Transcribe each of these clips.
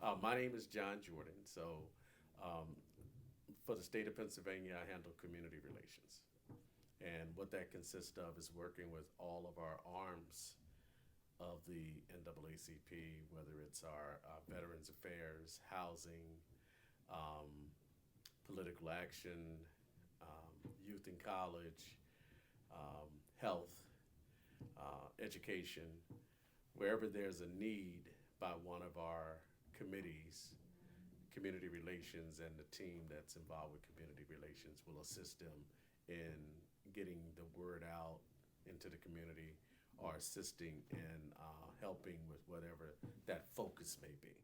My name is John Jordan. So, um, for the state of Pennsylvania, I handle community relations. And what that consists of is working with all of our arms of the NAACP, whether it's our Veterans Affairs, housing, um, political action, youth in college, health, education, wherever there's a need by one of our committees, community relations and the team that's involved with community relations will assist them in getting the word out into the community or assisting in helping with whatever that focus may be.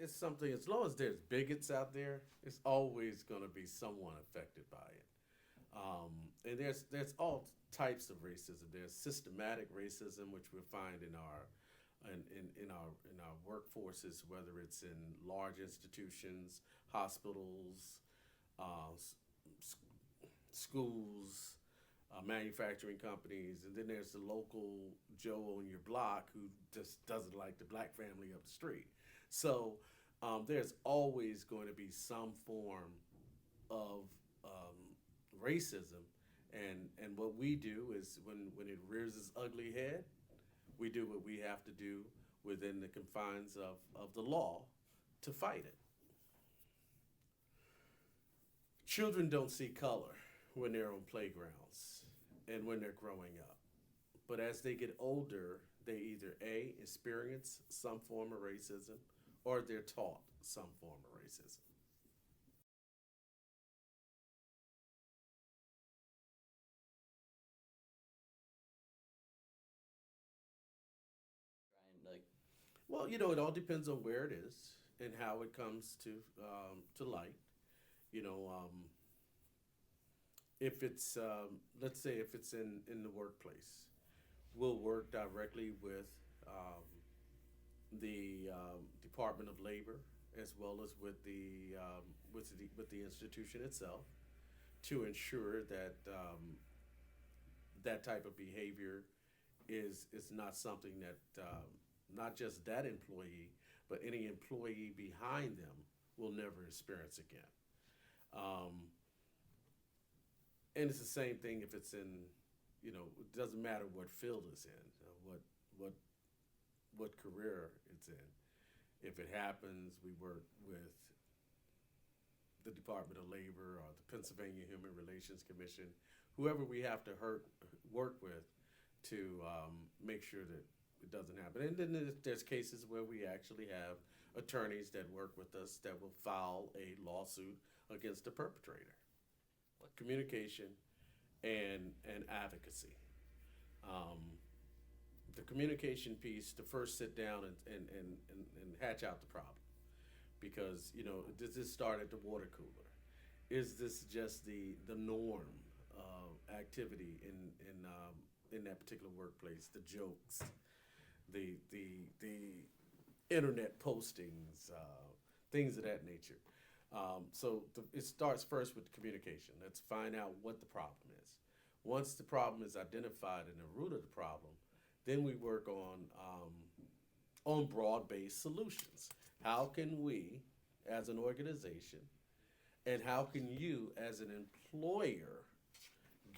It's something, as long as there's bigots out there, it's always going to be someone affected by it. And there's all types of racism. There's systematic racism, which we find in our in our workforces, whether it's in large institutions, hospitals, uh, s- schools, manufacturing companies, and then there's the local Joe on your block who just doesn't like the black family up the street. So there's always going to be some form of racism, and what we do is when it rears its ugly head, we do what we have to do within the confines of the law to fight it. Children don't see color when they're on playgrounds and when they're growing up. But as they get older, they either A, experience some form of racism or they're taught some form of racism. Trying like Well, it all depends on where it is and how it comes to light. You know, if it's let's say if it's in the workplace, we'll work directly with the Department of Labor as well as with the institution itself to ensure that that type of behavior is not something that not just that employee, but any employee behind them will never experience again. Um, and it's the same thing if it's in, it doesn't matter what field it's in, what what career it's in. If it happens, we work with the Department of Labor or the Pennsylvania Human Relations Commission, whoever we have to work with to make sure that it doesn't happen. And then there's cases where we actually have attorneys that work with us that will file a lawsuit against the perpetrator. what Communication and advocacy. Um, the communication piece to first sit down and hatch out the problem because does this start at the water cooler? Is this just the norm of activity in that particular workplace? The jokes, the internet postings, things of that nature. It starts first with communication. Let's find out what the problem is. Once the problem is identified and the root of the problem, then we work on broad-based solutions. How can we, as an organization, and how can you, as an employer,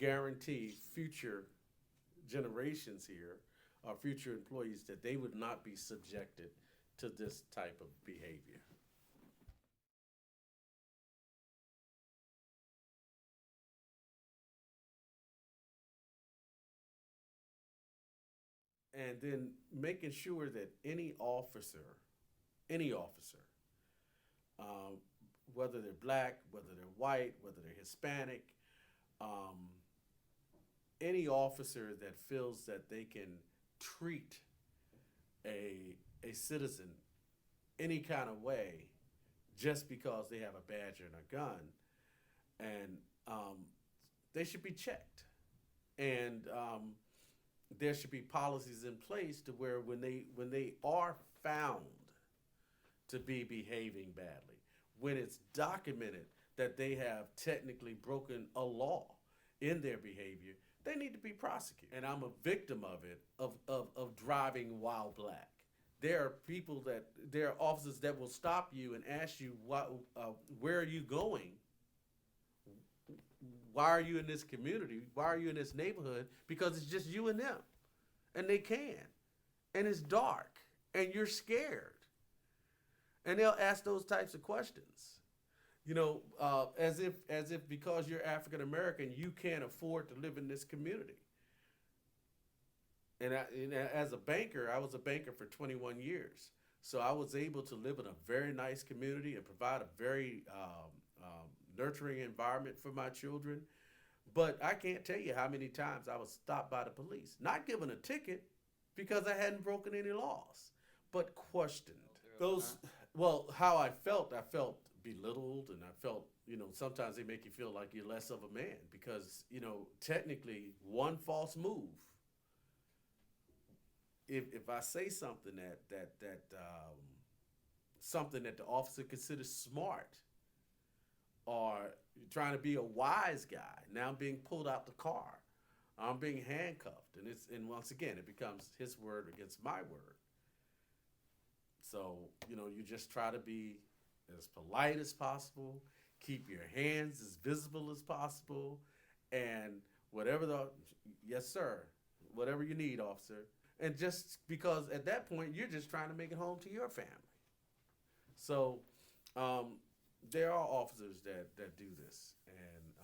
guarantee future generations here, or future employees, that they would not be subjected to this type of behavior? And then making sure that any officer, um, whether they're black, whether they're white, whether they're Hispanic, um, any officer that feels that they can treat a citizen any kind of way just because they have a badge and a gun, and they should be checked. And there should be policies in place to where when they are found to be behaving badly, when it's documented, that they have technically broken a law in their behavior, they need to be prosecuted. And I'm a victim of it, of driving while black. There are people that, there are officers that will stop you and ask you, where are you going? Why are you in this community? Why are you in this neighborhood? Because it's just you and them. And they can. And it's dark. And you're scared. And they'll ask those types of questions. As if because you're African American, you can't afford to live in this community. And as a banker, I was a banker for 21 years. So I was able to live in a very nice community and provide a very nurturing environment for my children. But I can't tell you how many times I was stopped by the police, not given a ticket because I hadn't broken any laws, but questioned. Those, well, how I felt belittled, and I felt, sometimes they make you feel like you're less of a man because, technically one false move, if I say something something that the officer considers smart, or trying to be a wise guy, now I'm being pulled out the car, I'm being handcuffed, and once again it becomes his word against my word. So you just try to be as polite as possible, keep your hands as visible as possible, and yes sir, whatever you need, officer. And just because at that point you're just trying to make it home to your family. So there are officers that do this and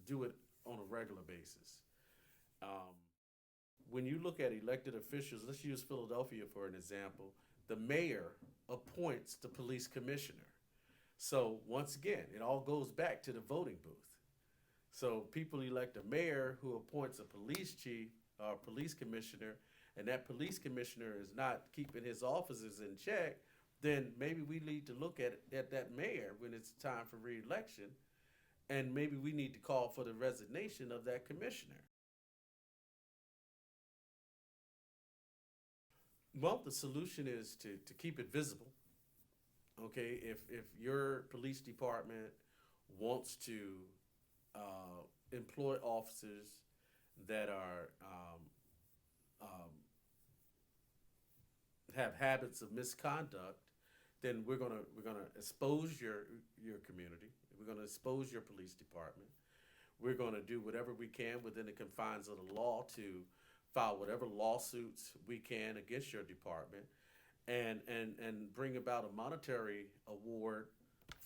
do it on a regular basis. Um, when you look at elected officials, let's use Philadelphia for an example. The mayor appoints the police commissioner. So once again, it all goes back to the voting booth. So people elect a mayor who appoints a police chief or police commissioner, and that police commissioner is not keeping his officers in check, then maybe we need to look at that mayor when it's time for re-election, and maybe we need to call for the resignation of that commissioner. Well, the solution is to keep it visible. Okay, if your police department wants to employ officers that are have habits of misconduct, then we're gonna expose your community. We're gonna expose your police department. We're gonna do whatever we can within the confines of the law to file whatever lawsuits we can against your department, and bring about a monetary award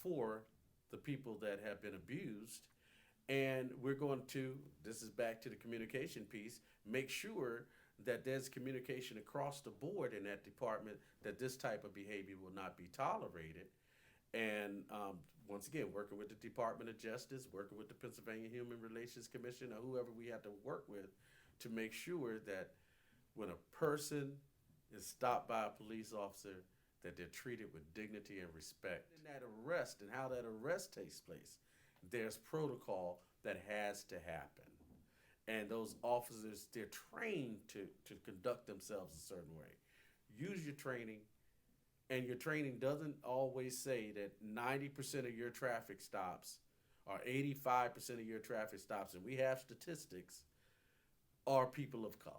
for the people that have been abused. And we're going to, this is back to the communication piece, make sure that there's communication across the board in that department that this type of behavior will not be tolerated. And once again, working with the Department of Justice, working with the Pennsylvania Human Relations Commission, or whoever we have to work with to make sure that when a person is stopped by a police officer, that they're treated with dignity and respect. In that arrest and how that arrest takes place, there's protocol that has to happen. And those officers, they're trained to conduct themselves a certain way. Use your training, and your training doesn't always say that 90% of your traffic stops or 85% of your traffic stops, and we have statistics, are people of color.